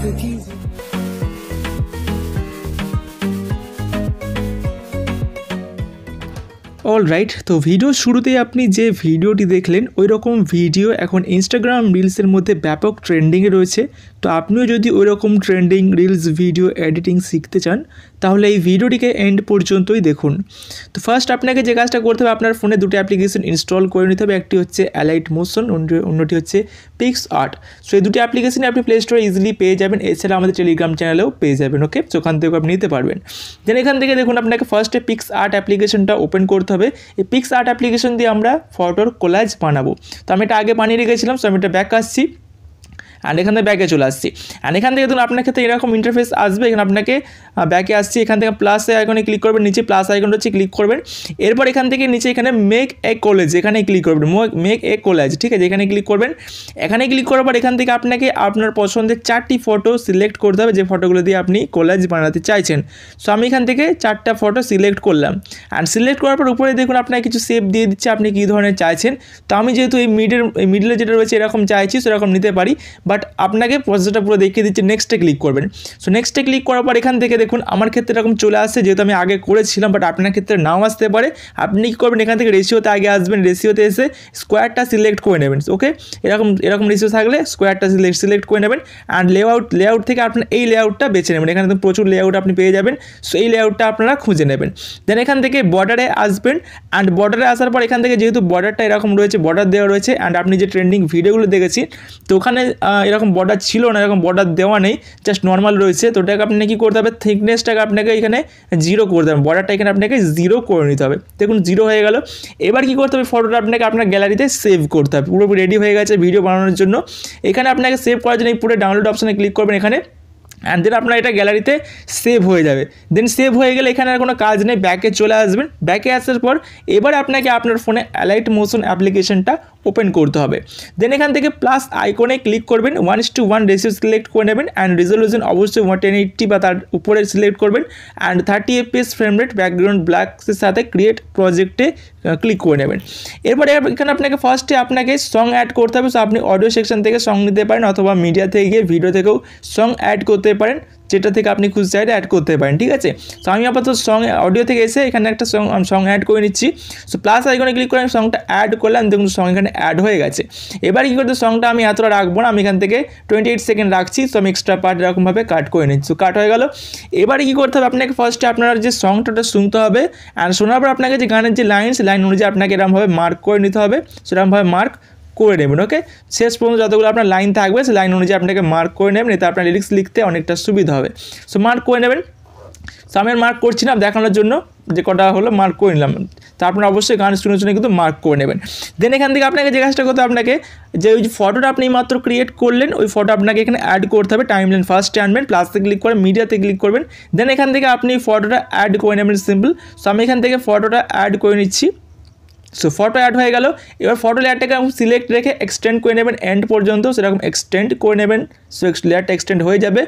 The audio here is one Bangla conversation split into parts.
जिंदगी। অলরাইট, তো ভিডিও শুরুতেই আপনি যে ভিডিওটি দেখলেন ওই রকম ভিডিও এখন ইনস্টাগ্রাম রিলসের মধ্যে ব্যাপক ট্রেন্ডিংয়ে রয়েছে। তো আপনিও যদি ওই রকম ট্রেন্ডিং রিলস ভিডিও এডিটিং শিখতে চান তাহলে এই ভিডিওটিকে এন্ড পর্যন্তই দেখুন। তো ফার্স্ট আপনাকে যে কাজটা করতে হবে, আপনার ফোনে দুটো অ্যাপ্লিকেশন ইনস্টল করে নিতে হবে। একটি হচ্ছে অ্যালাইট মোশন, অন্যটি হচ্ছে পিক্সআর্ট। সো এই দুটি অ্যাপ্লিকেশনে আপনি প্লে স্টোরে ইজিলি পেয়ে যাবেন, এছাড়া আমাদের টেলিগ্রাম চ্যানেলেও পেয়ে যাবেন। ওকে, তো ওখান থেকে আপনি নিতে পারবেন। দেন এখান থেকে দেখুন আপনাকে ফার্স্টে পিক্সআর্ট অ্যাপ্লিকেশনটা ওপেন করতে হবে। এই পিক্সআর্ট অ্যাপ্লিকেশন দিয়ে আমরা ফটোর কোলাজ বানাবো। তো আমি এটা আগে বানিয়ে রেখেছিলাম, সো আমি এটা ব্যাক আসছি অ্যান্ড এখান থেকে ব্যাকে চলে আসছি। অ্যান্ড এখান থেকে ধরুন আপনার ক্ষেত্রে এরকম ইন্টারফেস আসবে। এখানে আপনাকে ব্যাকে আসছি, এখান থেকে প্লাস আইকনে ক্লিক করবেন, নিচে প্লাস আইকনটা হচ্ছে ক্লিক করবেন। এরপর এখান থেকে নিচে এখানে মেক এ কোলাজ এখানে ক্লিক করবেন, মেক এ কোলাজ, ঠিক আছে, এখানে ক্লিক করবেন। এখানে ক্লিক করার পর এখান থেকে আপনাকে আপনার পছন্দের 4টি ফটো সিলেক্ট করতে হবে, যে ফটোগুলো দিয়ে আপনি কোলাজ বানাতে চাইছেন। সো আমি এখান থেকে 4টা ফটো সিলেক্ট করলাম। অ্যান্ড সিলেক্ট করার পর উপরে দেখুন আপনাকে কিছু শেপ দিয়ে দিচ্ছে, আপনি কী ধরনের চাইছেন। তো আমি যেহেতু এই মিডলে যেটা রয়েছে এরকম চাইছি, সেরকম নিতে পারি, বাট আপনাকে প্রসেসটা পুরো দেখিয়ে দিচ্ছি। নেক্সটে ক্লিক করবেন। সো নেক্সটে ক্লিক করার পর এখান থেকে দেখুন আমার ক্ষেত্রে এরকম চলে আসছে, যেহেতু আমি আগে করেছিলাম, বাট আপনার ক্ষেত্রে নাও আসতে পারে। আপনি কী করবেন, এখান থেকে রেশিওতে আগে আসবেন, রেশিওতে এসে স্কোয়ারটা সিলেক্ট করে নেবেন। ওকে, এরকম রেশিও থাকলে স্কোয়ারটা সিলেক্ট করে নেবেন। অ্যান্ড লেআউট থেকে আপনার এই লেআউটটা বেছে নেবেন। এখানে তো প্রচুর লেআউট আপনি পেয়ে যাবেন, সো এই লেআউটটা আপনারা খুঁজে নেবেন। দেন এখান থেকে বর্ডারে আসবেন। অ্যান্ড বর্ডারে আসার পর এখান থেকে যেহেতু বর্ডারটা এরকম রয়েছে, বর্ডার দেওয়া রয়েছে, অ্যান্ড আপনি যে ট্রেন্ডিং ভিডিওগুলো দেখেছি তো ওখানে এরকম বর্ডার ছিল না, এরকম বর্ডার দেওয়া নেই, জাস্ট নর্মাল রয়েছে। তো ওটাকে আপনি কী করতে হবে, থিকনেসটাকে আপনাকে এখানে 0 করতে হবে, বর্ডারটা এখানে আপনাকে 0 করে নিতে হবে। দেখুন 0 হয়ে গেল। এবার কী করতে হবে, ফটোটা আপনাকে আপনার গ্যালারিতে সেভ করতে হবে। পুরোপুরি রেডি হয়ে গেছে ভিডিও বানানোর জন্য। এখানে আপনাকে সেভ করার জন্য এই পুরো ডাউনলোড অপশানে ক্লিক করবেন এখানে, অ্যান্ড দেন আপনার এটা গ্যালারিতে সেভ হয়ে যাবে। দেন সেভ হয়ে গেলে এখানে আর কোনো কাজ নেই, ব্যাকে চলে আসবেন। ব্যাকে আসার পর এবার আপনাকে আপনার ফোনে অ্যালাইট মোশন অ্যাপ্লিকেশনটা ওপেন করতে হবে। দেন এখান থেকে প্লাস আইকনে ক্লিক করবেন, 1:1 রেশিও সিলেক্ট করে নেবেন। অ্যান্ড রেজলিউশন অবশ্যই 1080 বা তার উপরে সিলেক্ট করবেন। And 30 fps frame rate, background ব্ল্যাকের সাথে ক্রিয়েট প্রজেক্টে ক্লিক করে নেবেন। এরপরে এখানে আপনাকে ফার্স্টে আপনাকে সং অ্যাড করতে হবে। সো আপনি অডিও সেকশন থেকে সং নিতে পারেন, অথবা মিডিয়া থেকে গিয়ে ভিডিও থেকেও সং অ্যাড করতে পারেন, যেটা থেকে আপনি খুশি চাইলে অ্যাড করতে পারেন, ঠিক আছে। সো আমি আপাতত অডিও থেকে এসে এখানে একটা সং অ্যাড করে নিচ্ছি। সো প্লাস আইকনে ক্লিক করে আমি সংটা অ্যাড করলাম, দেখুন সং এখানে অ্যাড হয়ে গেছে। এবার কী করতে, সংটা আমি এতটা রাখবো না, আমি এখান থেকে 28 সেকেন্ড রাখছি। সো আমি এক্সট্রা পার্ট এরকমভাবে কাট করে নিচ্ছি। সো কাট হয়ে গেল। এবারে কী করতে হবে, আপনাকে ফার্স্টে আপনার যে সংটা শুনতে হবে, অ্যান্ড শোনার পর আপনাকে যে গানের যে লাইন অনুযায়ী আপনাকে এরকমভাবে মার্ক করে নিতে হবে। সেরকমভাবে মার্ক করে নেবেন। ওকে, শেষ পর্যন্ত যতগুলো আপনার লাইন থাকবে সেই লাইন অনুযায়ী আপনাকে মার্ক করে নেবেন, এতে আপনার লিরিক্স লিখতে অনেকটা সুবিধা হবে। সো মার্ক করে নেবেন। সো আমি মার্ক করছি না, দেখানোর জন্য যে কটা হলো মার্ক করে নিলাম। তো আপনারা অবশ্যই গান শুনে কিন্তু মার্ক করে নেবেন। দেন এখান থেকে আপনাকে যে কাজটা করতে হবে, আপনাকে যে ওই ফটোটা আপনি মাত্র ক্রিয়েট করলেন ওই ফটো আপনাকে এখানে অ্যাড করতে হবে। টাইমলাইন ফার্স্টে আনবেন, প্লাসে ক্লিক করে মিডিয়াতে ক্লিক করবেন। দেন এখান থেকে আপনি ফটোটা অ্যাড করে নেবেন, সিম্পল। সো আমি এখান থেকে ফটোটা অ্যাড করে নিচ্ছি। সো ফটো অ্যাড হয়ে গেল। এবার ফটো লেয়ারটাকে সিলেক্ট রেখে এক্সটেন্ড করে নেবেন এন্ড পর্যন্ত, সেরকম এক্সটেন্ড করে নেবেন। সো লেয়ারটা এক্সটেন্ড হয়ে যাবে।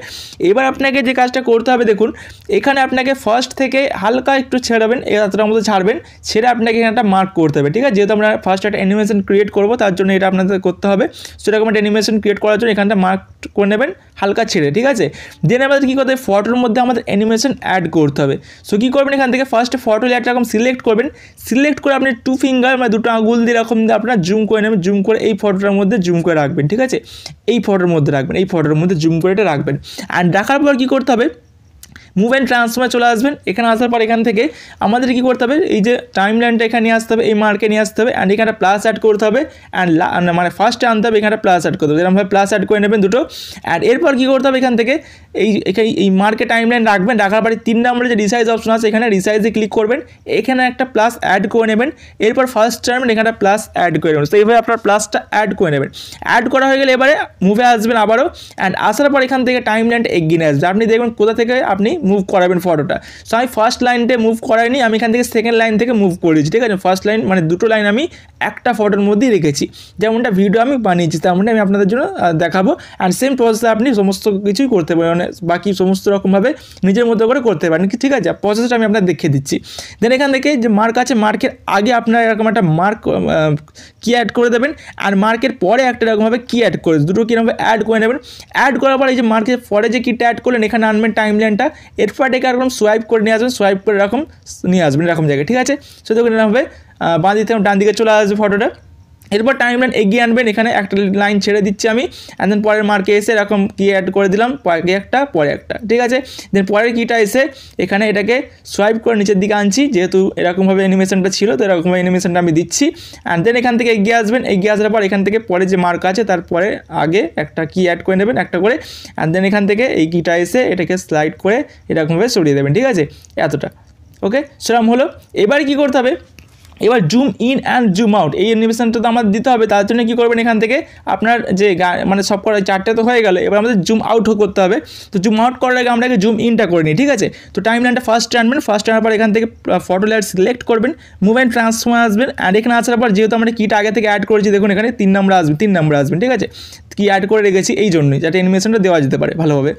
এবার আপনাকে যে কাজটা করতে হবে, দেখুন এখানে আপনাকে ফার্স্ট থেকে হালকা একটু ছেড়াবেন, এতটার মতো ছাড়বেন, ছেড়ে আপনাকে এখানে একটা মার্ক করতে হবে, ঠিক আছে। যেহেতু আমরা ফার্স্ট একটা অ্যানিমেশন ক্রিয়েট করবো, তার জন্য এটা আপনাদের করতে হবে। সেরকম একটা অ্যানিমেশন ক্রিয়েট করার জন্য এখানটা মার্ক করে নেবেন হালকা ছেড়ে, ঠিক আছে। দেন আমাদের কী করতে হবে, ফটোর মধ্যে আমাদের অ্যানিমেশন অ্যাড করতে হবে। সো কী করবেন, এখান থেকে ফার্স্টে ফটো লেয়ারটা এরকম সিলেক্ট করবেন। সিলেক্ট করে আপনি 2 ফিঙ্গার মানে 2টো আঙুল দিয়ে এরকম আপনার জুম করে নেবেন, জুম করে এই ফটোটার মধ্যে জুম করে রাখবেন, ঠিক আছে। এই ফটোর মধ্যে রাখবেন, এই ফটোর মধ্যে জুম করে এটা রাখবেন। অ্যান্ড রাখার পর কী করতে হবে, মুভ অ্যান্ড ট্রান্সফর্মে চলে আসবেন। এখানে আসার পর এখান থেকে আমাদের কী করতে হবে, এই যে টাইম লাইনটা এখানে নিয়ে আসতে হবে, এই মার্কে নিয়ে আসতে হবে। অ্যান্ড এখানে প্লাস অ্যাড করতে হবে। অ্যান্ড মানে ফার্স্টে আনতে হবে, এখানে প্লাস অ্যাড করতে হবে, এরকমভাবে প্লাস অ্যাড করে নেবেন দুটো। অ্যান্ড এরপর কী করতে হবে, এখান থেকে এই মার্কে টাইম লাইন রাখবেন। রাখার পরে 3 নম্বরে যে রিসাইজ অপশন আছে, এখানে রিসাইজে ক্লিক করবেন, এখানে একটা প্লাস অ্যাড করে নেবেন। এরপর ফার্স্ট টাইম এখানে প্লাস অ্যাড করে নেবেন। তো এইভাবে আপনার প্লাসটা অ্যাড করে নেবেন। অ্যাড করা হয়ে গেলে এবারে মুভে আসবেন আবারও। অ্যান্ড আসার পর এখান থেকে টাইম লাইনটা এগিয়ে আসবে। আপনি দেখবেন কোথা থেকে আপনি মুভ করাবেন ফটোটা। সো আমি ফার্স্ট লাইনটা মুভ করাইনি, আমি এখান থেকে সেকেন্ড লাইন থেকে মুভ করেছি, ঠিক আছে। ফার্স্ট লাইন মানে দুটো লাইন আমি একটা ফটোর মধ্যেই রেখেছি, যেমনটা ভিডিও আমি বানিয়েছি তেমনটা আমি আপনাদের জন্য দেখাবো। অ্যান্ড সেম প্রসেসে আপনি সমস্ত কিছুই করতে পারেন, মানে বাকি সমস্ত রকমভাবে নিজের মতো করে করতে পারেন, ঠিক আছে। প্রসেসটা আমি আপনাদের দেখিয়ে দিচ্ছি। দেন এখান থেকে যে মার্ক আছে, মার্কের আগে আপনার এরকম একটা মার্ক কি অ্যাড করে দেবেন, আর মার্কের পরে একটা এরকমভাবে কি অ্যাড করে দুটো কীরকমভাবে অ্যাড করে নেবেন। অ্যাড করার পর এই যে মার্কের পরে যে কিটা অ্যাড করলেন এখানে আনবেন টাইম লাইনটা, এরপর এটাকে এরকম সোয়াইপ করে নিয়ে আসবেন, সোয়াইপ করে এরকম নিয়ে আসবেন এরকম জায়গায়, ঠিক আছে। সে দেখুন এরকমভাবে বাঁ দিকে ডান দিকে চলে আসবে ফটোটা। এরপর টাইম লাইন এগিয়ে আনবেন, এখানে একটা লাইন ছেড়ে দিচ্ছি আমি, অ্যান্ড দেন পরের মার্কে এসে এরকম কি অ্যাড করে দিলাম, আগে একটা পরে একটা, ঠিক আছে। দেন পরের কিটা এসে এখানে এটাকে সোয়াইপ করে নিচের দিকে আনছি, যেহেতু এরকমভাবে অ্যানিমেশনটা ছিল তো এরকমভাবে অ্যানিমেশনটা আমি দিচ্ছি। অ্যান্ড দেন এখান থেকে এগিয়ে আসবেন, এগিয়ে আসার পর এখান থেকে পরে যে মার্ক আছে তারপরে আগে একটা কি অ্যাড করে নেবেন একটা করে, অ্যান্ড দেন এখান থেকে এই কিটা এসে এটাকে স্লাইড করে এরকমভাবে সরিয়ে দেবেন, ঠিক আছে। এতটা ওকে, সেরকম হলো। এবার কি করতে হবে, এবার zoom in and zoom out এই অ্যানিমেশনটা তো আমাদের দিতে হবে। তার জন্য কী করবেন, এখান থেকে আপনার যে মানে সব করা চারটে তো হয়ে গেল, এবার আমাদের জুম আউটও করতে হবে। তো জুম আউট করার আগে আমরা জুম ইনটা করে নিই, ঠিক আছে। তো টাইম লাইনটা ফার্স্ট আনবেন, ফার্স্ট আনার পর এখান থেকে ফটো লেয়ার সিলেক্ট করবেন, মুভ অ্যান্ড ট্রান্সফর্ম আসবেন, অ্যান্ড এখানে আসার পর যেহেতু আমরা কিটা আগে থেকে অ্যাড করেছি দেখুন এখানে 3 নম্বর আসবেন, ঠিক আছে। কি অ্যাড করে রেখেছি এই জন্যই, যাতে অ্যানিমেশনটা দেওয়া যেতে পারে ভালোভাবে।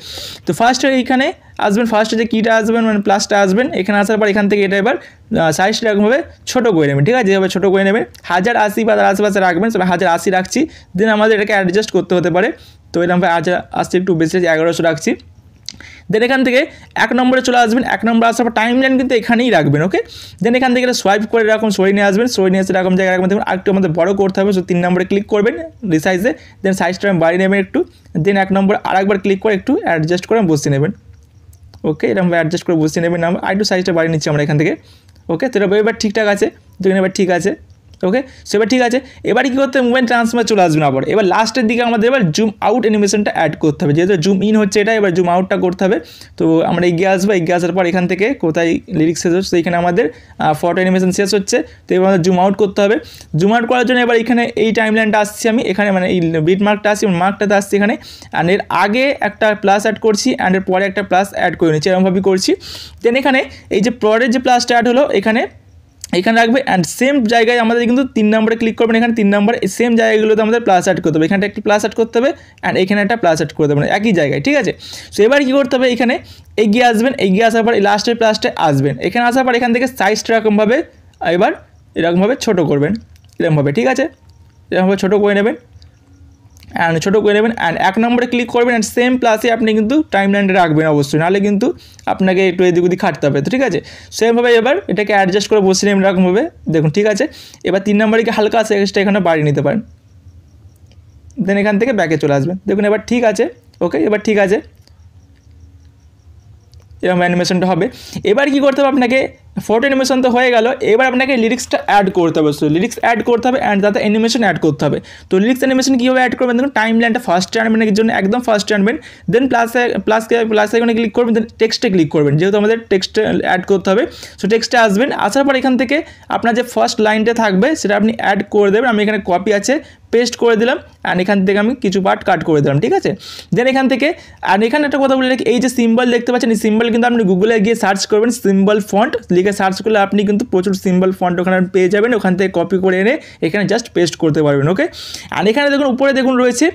তো ফার্স্টে এইখানে আসবেন, ফার্স্টে যে কিটা আসবেন মানে প্লাসটা আসবেন, এখানে আসার পর এখান থেকে এটা এবার সাইজটা এরকমভাবে ছোটো করে নেবেন, ঠিক আছে। যেভাবে ছোটো করে নেবেন 1080 বা তার আশেপাশে রাখবেন, তবে 1080 রাখছি। দেন আমাদের এটাকে অ্যাডজাস্ট করতে হতে পারে, তো এরকমভাবে 1080 একটু বেশি 1100 রাখছি। দেন এখান থেকে 1 নম্বরে চলে আসবেন, 1 নম্বরে আসার পর টাইম লাইন কিন্তু এখানেই রাখবেন, ওকে। দেন এখান থেকে সোয়াইপ করে এরকম সরিয়ে নিয়ে আসবেন, সরিয়ে নিয়ে এসে এরকম জায়গায় রাখবেন। দেখুন আরেকটু আমাদের বড় করতে হবে, সো 3 নম্বরে ক্লিক করবেন রিসাইজে, দেন সাইজটা বাড়িয়ে নেবেন একটু, দেন 1 নম্বরে আরেকবার ক্লিক করে একটু অ্যাডজাস্ট করে বসিয়ে নেবেন, ওকে। এরকম অ্যাডজাস্ট করে বসিয়ে নেবেন, আর একটু সাইজটা বাড়িয়ে নিচ্ছি আমরা এখান থেকে, ওকে। তো এবার ঠিকঠাক আছে, দেখুন এবার ঠিক আছে, ওকে। সো এবার ঠিক আছে। এবার কী করতে হবে, মুভমেন্ট ট্রান্সফর্মে চলে আসবেন আবার। এবার লাস্টের দিকে আমাদের এবার জুম আউট অ্যানিমেশনটা অ্যাড করতে হবে, যেহেতু জুম ইন হচ্ছে এটা, এবার জুম আউটটা করতে হবে। তো আমরা এগিয়ে আসবো, এগিয়ে আসার পর এখান থেকে কোথায় লিরিক্স শেষ হচ্ছে এখানে আমাদের ফটো অ্যানিমেশন শেষ হচ্ছে, তো এবার আমাদের জুম আউট করতে হবে। জুম আউট করার জন্য এবার এখানে এই টাইম লাইনটা আসছি আমি, এখানে মানে এই বিট মার্কটা আসছি, মার্কটাতে আসছি এখানে, অ্যান্ড এর আগে একটা প্লাস অ্যাড করছি, অ্যান্ড এর পরে একটা প্লাস অ্যাড করে নিচ্ছি, এরকমভাবেই করছি। দেন এখানে এই যে পরের যে প্লাসটা অ্যাড হলো এখানে রাখবে, অ্যান্ড সেম জায়গায় আমাদের কিন্তু 3 নম্বরে ক্লিক করবেন, এখানে 3 নম্বরে সেম জায়গাগুলোতে আমাদের প্লাস অ্যাড করতে হবে, এখানটা একটি প্লাস অ্যাড করতে হবে, অ্যান্ড এখানে একটা প্লাস অ্যাড করতে হবে একই জায়গায়, ঠিক আছে। সো এবার কী করতে হবে, এখানে এগিয়ে আসবেন, এগিয়ে আসার পর এই লাস্টের প্লাসটা আসবেন, এখানে আসার পর এখান থেকে সাইজটা এরকমভাবে এবার এরকমভাবে ছোটো করবেন, এরকমভাবে, ঠিক আছে। এরকমভাবে ছোটো করে নেবেন, অ্যান্ড ছোটো করে নেবেন, অ্যান্ড 1 নম্বরে ক্লিক করবেন, অ্যান্ড সেম প্লাসে আপনি কিন্তু টাইম লাইনটা রাখবেন অবশ্যই, নাহলে কিন্তু আপনাকে একটু এদিক ওদিক খাটতে হবে, তো ঠিক আছে। সেমভাবে এবার এটাকে অ্যাডজাস্ট করে বসিয়ে নেবেন এরকমভাবে, দেখুন ঠিক আছে। এবার 3 নম্বরে হালকা আছে এক্সট্রা এখানে বাড়িয়ে নিতে পারেন, দেন এখান থেকে ব্যাকে চলে আসবেন, দেখুন এবার ঠিক আছে, ওকে। এবার ঠিক আছে, এরকম অ্যানিমেশনটা হবে। এবার কী করতে হবে আপনাকে, ফটো অ্যানিমেশন তো হয়ে গেল, এবার আপনাকে লিরিক্সটা অ্যাড করতে হবে, লিরিক্স অ্যাড করতে হবে, অ্যান্ড তাতে অ্যানিমেশন অ্যাড করতে হবে। তো লিরিক্স অ্যানিমেশন কীভাবে অ্যাড করবেন, দেখুন টাইম লাইনটা ফার্স্টে আনবেন এর জন্য, একদম ফার্স্টে আনবেন, দেন প্লাস আইকনে ক্লিক করবেন, দেন টেক্সটে ক্লিক করবেন, যেহেতু আমাদের টেক্সট অ্যাড করতে হবে। সো টেক্সটে আসবেন, আসার পর এখান থেকে আপনার যে ফার্স্ট লাইনটা থাকবে সেটা আপনি অ্যাড করে দেবেন, আমি এখানে কপি আছে পেস্ট করে দিলাম, অ্যান্ড এখান থেকে আমি কিছু পার্ট কাট করে দিলাম, ঠিক আছে। দেন এখান থেকে, আর এখানে একটা কথা বলে রাখি, এই যে সিম্বল দেখতে পাচ্ছেন এই সিম্বল কিন্তু আপনি গুগলে গিয়ে সার্চ করবেন, সিম্বল ফন্ট লিখে সার্চ করলে আপনি কিন্তু প্রচুর সিম্বল ফন্ট ওখানে পেয়ে যাবেন, ওখান থেকে কপি করে এনে এখানে জাস্ট পেস্ট করতে পারবেন, ওকে। আর এখানে দেখুন উপরে দেখুন রয়েছে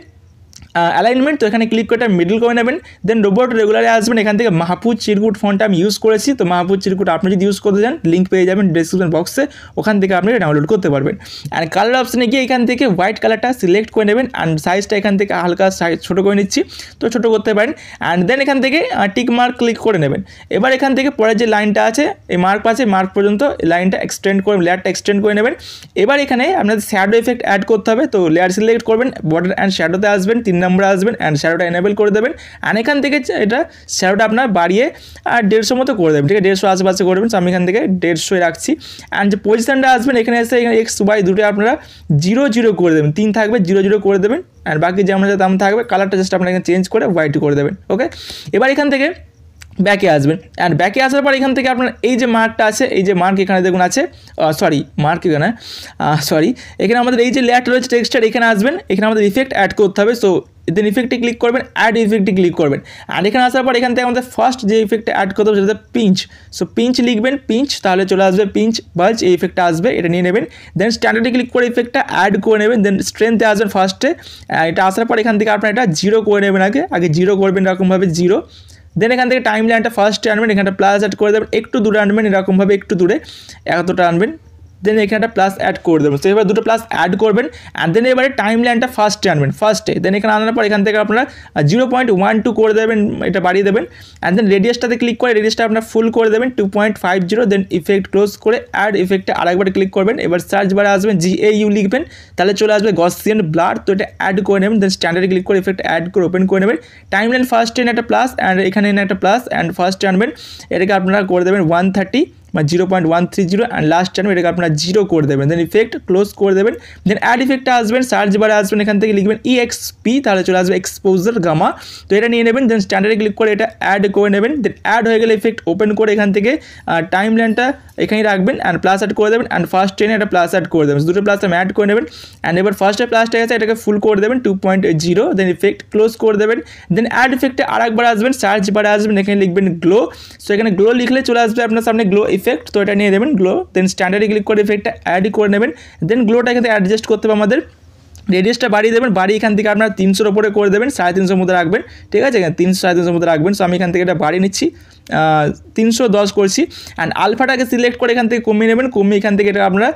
অ্যালাইনমেন্ট, তো এখানে ক্লিক করে মিডল করে নেবেন, দেন রোবট রেগুলারে আসবেন, এখান থেকে মাহফুজ চিরকুট ফন্টটা আমি ইউজ করেছি, তো মাহফুজ চিরকুট আপনি যদি ইউজ করতে চান লিঙ্ক পেয়ে যাবেন ডিসক্রিপশন বক্সে, ওখান থেকে আপনি ডাউনলোড করতে পারবেন। অ্যান্ড কালার অপশানে গিয়ে এখান থেকে হোয়াইট কালারটা সিলেক্ট করে নেবেন, অ্যান্ড সাইজটা এখান থেকে হালকা সাইজ ছোটো করে নিচ্ছি, তো ছোটো করতে পারেন। অ্যান্ড দেন এখান থেকে টিক মার্ক ক্লিক করে নেবেন। এবার এখান থেকে পরের যে লাইনটা আছে এই মার্ক আছে, মার্ক পর্যন্ত লাইনটা এক্সটেন্ড করে লেয়ারটা এক্সটেন্ড করে নেবেন। এবার এখানে আপনাদের শ্যাডো এফেক্ট অ্যাড করতে হবে, তো লেয়ার সিলেক্ট করবেন, বর্ডার অ্যান্ড শ্যাডোতে আসবেন, 3 নম্বরে আসবেন, অ্যান্ড শ্যাডোটা এনেবল করে দেবেন, অ্যান্ড এখান থেকে এটা শ্যাডোটা আপনার বাড়িয়ে আর 150 মতো করে দেবেন, ঠিক আছে। 150 আশেপাশে করবেন, আমি এখান থেকে 150 রাখছি। অ্যান্ড যে পজিশনটা আসবেন এখানে এসে এখানে এক্স ওয়াই দুটো আপনারা 0 0 করে দেবেন, 3 থাকবে 0 0 করে দেবেন, অ্যান্ড বাকি যেমন দাম থাকবে কালারটা জাস্ট আপনারা এখানে চেঞ্জ করে হোয়াইট করে দেবেন, ওকে। এবার এখান থেকে ব্যাকে আসবেন অ্যান্ড ব্যাকে আসার পর এখান থেকে আপনার এই যে মার্কটা আছে, এই যে মার্ক এখানে দেখুন আছে, এখানে আমাদের এই যে লেয়ারটা রয়েছে টেক্সটার, এখানে আসবেন, এখানে আমাদের ইফেক্ট অ্যাড করতে হবে। সো দেন ইফেক্টে ক্লিক করবেন, অ্যাড ইফেক্টে ক্লিক করবেন আর এখানে আসার পর এখান থেকে আমাদের ফার্স্ট যে ইফেক্টটা অ্যাড করতে হবে সেটা পিঞ্চ। সো পিঞ্চ লিখবেন, পিঞ্চ, তাহলে চলে আসবে পিঞ্চ বাজ, এই ইফেক্টটা আসবে, এটা নিয়ে নেবেন। দেন স্ট্যান্ডার্ডে ক্লিক করে ইফেক্টটা অ্যাড করে নেবেন। দেন স্ট্রেংথে আসবেন ফার্স্টে, এটা আসার পর এখান থেকে আপনার এটা 0 করে নেবেন, আগে 0 করবেন এরকমভাবে 0। দেন এখান থেকে টাইম লাইনটা ফার্স্টে আনবেন, এখানটা প্লাস অ্যাড করে দেবেন, একটু দূরে আনবেন, এরকমভাবে একটু দূরে এতটা আনবেন। দেন এখানে একটা প্লাস অ্যাড করে দেবেন। তো এবার দুটো প্লাস অ্যাড করবেন অ্যান্ড দেন এবারে টাইম লাইনটা ফার্স্টে আনবেন, ফার্স্টে। দেন এখানে আনার পর এখান থেকে আপনারা 0.12 করে দেবেন, এটা বাড়িয়ে দেবেন অ্যান্ড দেন রেডিয়াসটাতে ক্লিক করে রেডিয়াসটা আপনার ফুল করে দেবেন 2.50। দেন ইফেক্ট ক্লোজ করে অ্যাড ইফেক্টে আরেকবার ক্লিক করবেন। এবার সার্চ বারে আসবেন GAU লিখবেন, তাহলে চলে আসবে গসিয়ান ব্লার। তো এটা অ্যাড করে নেবেন। দেন স্ট্যান্ডার্ডে ক্লিক করে ইফেক্ট অ্যাড করে ওপেন করে নেবেন। টাইম লাইন ফার্স্টে একটা প্লাস অ্যান্ড এখানে একটা প্লাস অ্যান্ড ফার্স্টে আনবেন, এটাকে আপনারা করে দেবেন 130 বা 0.130 অ্যান্ড লাস্ট টাইম এটাকে আপনারা 0 করে দেবেন। দেন ইফেক্ট ক্লোজ করে দেবেন। দেন অ্যাড ইফেক্টে আসবেন, সার্চ বারে আসবেন, এখান থেকে লিখবেন EXP, তাহলে চলে আসবে এক্সপোজার গামা। তো এটা নিয়ে নেবেন। দেন স্ট্যান্ডার্ডে ক্লিক করে এটা অ্যাড করে নেবেন। দেন অ্যাড হয়ে গেলে ইফেক্ট ওপেন করে এখান থেকে টাইম লাইনটা এখানেই রাখবেন অ্যান্ড প্লাস অ্যাড করে দেবেন অ্যান্ড ফার্স্ট টেনে একটা প্লাস অ্যাড করে দেবেন, দুটো প্লাস অ্যাড করে নেবেন অ্যান্ড এবার ফার্স্টে প্লাসটা গেছে এটাকে ফুল করে দেবেন 2.0। দেন ইফেক্ট ক্লোজ করে দেবেন। দেন অ্যাড ইফেক্টে আরেকবার আসবেন, সার্চ বারে আসবেন, এখানে লিখবেন গ্লো। সো এখানে গ্লো লিখলে চলে আসবে আপনার সামনে গ্লো ইফেক্ট। তো এটা নিয়ে দেবেন গ্লো। দেন স্ট্যান্ডার্ডে ক্লিক করে ইফেক্টটা অ্যাড করে নেবেন। দেন গ্লোটা এখানে অ্যাডজাস্ট করতে হবে আমাদের, রেডিয়াসটা বাড়িয়ে দেবেন, বাড়িয়ে এখান থেকে আপনারা 300-র উপরে করে দেবেন, 350-এর মধ্যে রাখবেন, ঠিক আছে, 300-350-এর মধ্যে রাখবেন। সো আমি এখান থেকে এটা বাড়িয়ে নিচ্ছি, 310 করছি অ্যান্ড আলফাটাকে সিলেক্ট করে এখান থেকে কমিয়ে নেবেন, কমিয়ে এখান থেকে এটা আপনারা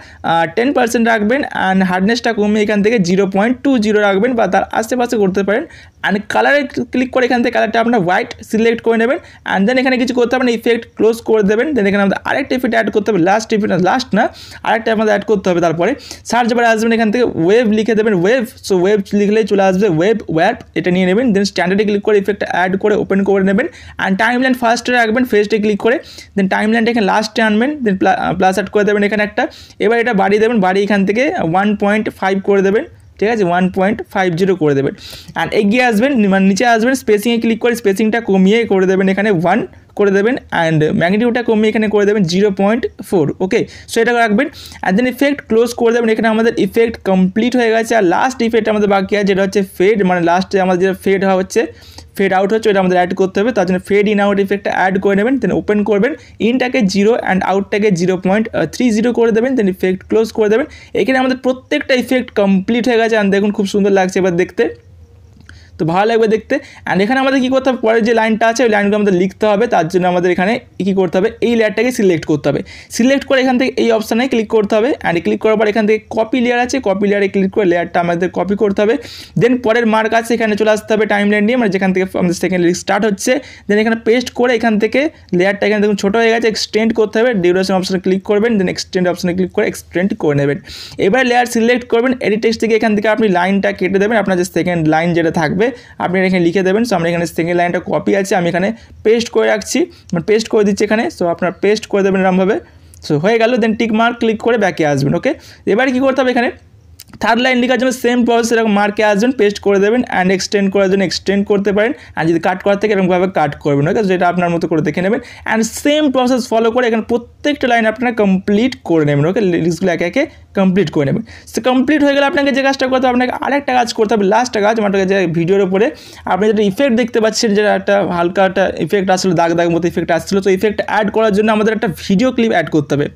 10% রাখবেন অ্যান্ড হার্ডনেসটা কমিয়ে এখান থেকে 0.20 রাখবেন বা তার আশেপাশে করতে পারেন অ্যান্ড কালারে ক্লিক করে এখান থেকে কালারটা আপনার হোয়াইট সিলেক্ট করে নেবেন অ্যান্ড দেন এখানে কিছু করতে হবে না, ইফেক্ট ক্লোজ করে দেবেন। দেন এখানে আমাদের আরেকটা ইফেক্ট অ্যাড করতে হবে, লাস্ট না আরেকটা আমাদের অ্যাড করতে হবে। তারপরে সার্চ বারে আসবেন, এখান থেকে ওয়েভ লিখে দেবেন, ওয়েভ। সো ওয়েভ লিখলেই চলে আসবে ওয়েব, এটা নিয়ে নেবেন। দেন স্ট্যান্ডার্ডে ক্লিক করে ইফেক্ট অ্যাড করে ওপেন করে নেবেন অ্যান্ড টাইম লাইন ফার্স্টে রাখবেন, ফেসটে ক্লিক করে। দেন টাইম লাইনটা এখানে লাস্টে আনবেন, দেন প্লাস অ্যাড করে দেবেন এখানে একটা। এবার এটা বাড়িয়ে দেবেন, বাড়িয়ে এখান থেকে 1.5 করে দেবেন, ঠিক আছে, 1.50 করে দেবেন অ্যান্ড এগিয়ে আসবেন, মানে নিচে আসবেন, স্পেসিংয়ে ক্লিক করে স্পেসিংটা কমিয়ে করে দেবেন এখানে 1 করে দেবেন অ্যান্ড ম্যাগনিটিউডটা কমিয়ে এখানে করে দেবেন 0.4। ওকে, সো এটা রাখবেন অ্যান্ড দেন ইফেক্ট ক্লোজ করে দেবেন। এখানে আমাদের ইফেক্ট কমপ্লিট হয়ে গেছে আর লাস্ট ইফেক্ট আমাদের বাকি আছে, যেটা হচ্ছে ফেড, মানে লাস্টে আমাদের যেটা ফেড হচ্ছে, ফেড আউট হচ্ছে, ওটা আমাদের অ্যাড করতে হবে। তার জন্য ফেড ইন আউট ইফেক্টটা অ্যাড করে নেবেন। দেন ওপেন করবেন, ইনটাকে 0 অ্যান্ড আউটটাকে 0.30 করে দেবেন। দেন ইফেক্ট ক্লোজ করে দেবেন। এখানে আমাদের প্রত্যেকটা ইফেক্ট কমপ্লিট হয়ে গেছে অ্যান্ড দেখুন খুব সুন্দর লাগছে এবার দেখতে, তো ভালো লাগবে দেখতে। অ্যান্ড এখানে আমাদের কী করতে হবে, পরের যে লাইনটা আছে ওই লাইনগুলো আমাদের লিখতে হবে। তার জন্য আমাদের এখানে কী করতে হবে, এই লেয়ারটাকে সিলেক্ট করতে হবে, সিলেক্ট করে এখান থেকে এই অপশানে ক্লিক করতে হবে অ্যান্ড ক্লিক করার পর এখান থেকে কপি লেয়ার আছে, কপি লেয়ারে ক্লিক করে লেয়ারটা আমাদের কপি করতে হবে। দেন পরের মার্ক আছে, এখানে চলে আসতে হবে টাইম লাইন নিয়ে, মানে যেখান থেকে আমাদের সেকেন্ড লিস্ট স্টার্ট হচ্ছে। দেন এখানে পেস্ট করে এখান থেকে লেয়ারটা এখানে দেখুন ছোটো হয়ে গেছে, এক্সটেন্ড করতে হবে, ডিউরেশন অপশানে ক্লিক করবেন, দেন এক্সটেন্ড অপশানে ক্লিক করে এক্সটেন্ড করে নেবেন। এবার লেয়ার সিলেক্ট করবেন, এডিট টেক্সট থেকে এখান থেকে আপনি লাইনটা কেটে দেবেন, আপনার যে সেকেন্ড লাইন যেটা থাকবে আপনি এখানে লিখে দেবেন। সো আমরা এখানে সেকেন্ড লাইনটা কপি আছে, আমি এখানে পেস্ট করে রাখছি, মানে পেস্ট করে দিচ্ছি এখানে। সো আপনার পেস্ট করে দেবেন এরকমভাবে। সো হয়ে গেল। দেন টিক মার্ক ক্লিক করে ব্যাকে আসবেন। ওকে, এবার কী করতে হবে, এখানে থার্ড লাইন লেখার জন্য সেম প্রসেস, এরকম মার্কে আসবেন, পেস্ট করে দেবেন অ্যান্ড এক্সটেন্ড করার জন্য এক্সটেন্ড করতে পারেন আর যদি কাট করার থেকে এরকমভাবে কাট করবেন। ওকে, যেটা আপনার মতো করে দেখে নেবেন অ্যান্ড সেম প্রসেস ফলো করে এখানে প্রত্যেকটা লাইন আপনারা কমপ্লিট করে নেবেন। ওকে, লিস্টগুলো একে একে কমপ্লিট করে নেবেন। সো কমপ্লিট হয়ে গেলে আপনাকে যে কাজটা করতে হবে, আপনাকে আরেকটা কাজ করতে হবে, লাস্টটা কাজ, মানে যে ভিডিওর উপরে আপনি যেটা ইফেক্ট দেখতে পাচ্ছেন, যেটা একটা হালকা একটা ইফেক্ট আসছিলো, দাগ দাগ মতো ইফেক্ট আসছিলো। তো ইফেক্ট অ্যাড করার জন্য আমাদের একটা ভিডিও ক্লিপ অ্যাড করতে হবে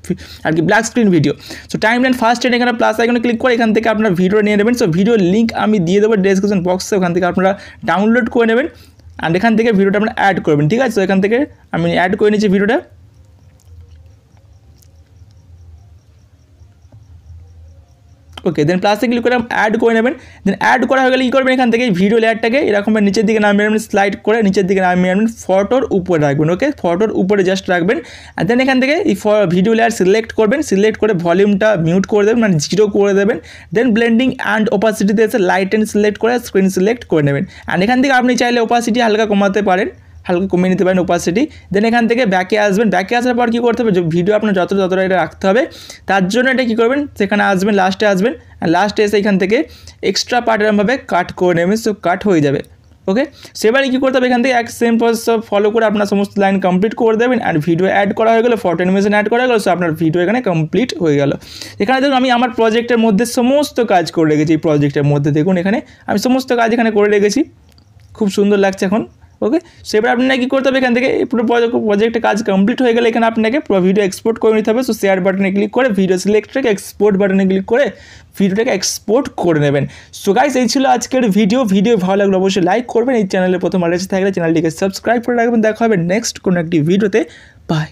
আর কি, black screen video. So time line first এখানে প্লাস আইকনে ক্লিক করে এখান থেকে আপনার ভিডিও নিয়ে নেবেন। সো ভিডিও লিঙ্ক আমি দিয়ে দেবো ডেসক্রিপশন বক্সে, ওখান থেকে আপনারা ডাউনলোড করে নেবেন অ্যান্ড এখান থেকে ভিডিওটা আপনারা অ্যাড করবেন, ঠিক আছে। তো এখান থেকে আমি অ্যাড করে নিচ্ছি ভিডিওটা। ওকে, দেন প্লাসে ক্লিক করে অ্যাড করে নেবেন। দেন অ্যাড করা হয়ে গেলে কী করবেন, এখান থেকে ভিডিও লেয়ারটাকে এরকম নিচের দিকে নামিয়ে নেবেন, স্লাইড করে নিচের দিকে নামিয়ে নেবেন, ফটোর উপরে রাখবেন। ওকে, ফটোর উপরে জাস্ট রাখবেন আর দেন এখান থেকে এই ভিডিও লেয়ার সিলেক্ট করবেন, সিলেক্ট করে ভলিউমটা মিউট করে দেবেন, মানে 0 করে দেবেন। দেন ব্লেন্ডিং অ্যান্ড ওপাসিটিতে এসে লাইট অ্যান্ড সিলেক্ট করে স্ক্রিন সিলেক্ট করে নেবেন অ্যান্ড এখান থেকে আপনি চাইলে ওপাসিটি হালকা কমাতে পারেন, হালকা কমিয়ে নিতে পারেন ওপাসিটি। দেন এখান থেকে ব্যাকে আসবেন, ব্যাকে আসার পর কী করতে হবে, ভিডিও আপনার যতটা এটা রাখতে হবে তার জন্য এটা কী করবেন, সেখানে আসবেন, লাস্টে আসবেন, লাস্টে এসে এখান থেকে এক্সট্রা পার্ট এরমভাবে কাট করে নেবেন। সো কাট হয়ে যাবে, ওকে, সেবারে কী করতে হবে, এখান থেকে এক সেম প্রসেস ফলো করে আপনার সমস্ত লাইন কমপ্লিট করে দেবেন। অ্যান্ড ভিডিও অ্যাড করা হয়ে গেলো, ফটো অ্যানিমেশন অ্যাড করা হয়ে গেলো। সো আপনার ভিডিও এখানে কমপ্লিট হয়ে গেল। এখানে দেখুন আমি আমার প্রজেক্টের মধ্যে সমস্ত কাজ করে রেখেছি। এই প্রজেক্টের মধ্যে দেখুন এখানে আমি সমস্ত কাজ এখানে করে রেখেছি, খুব সুন্দর লাগছে এখন। ওকে, সেবার আপনাকে কী করতে হবে, এখান থেকে পুরো প্রজেক্টের কাজ কমপ্লিট হয়ে গেলে এখানে আপনাকে পুরো ভিডিও এক্সপোর্ট করে নিতে হবে। সো শেয়ার বাটনে ক্লিক করে ভিডিও সিলেক্ট রেখে এক্সপোর্ট বাটনে ক্লিক করে ভিডিওটাকে এক্সপোর্ট করে নেবেন। সো গাইস, এই ছিল আজকের ভিডিও ভালো লাগলে অবশ্যই লাইক করবেন। এই চ্যানেলে প্রথম আসতে থাকলে চ্যানেলটিকে সাবস্ক্রাইব করে রাখবেন। দেখা হবে নেক্সট কোনো একটি ভিডিওতে। বাই।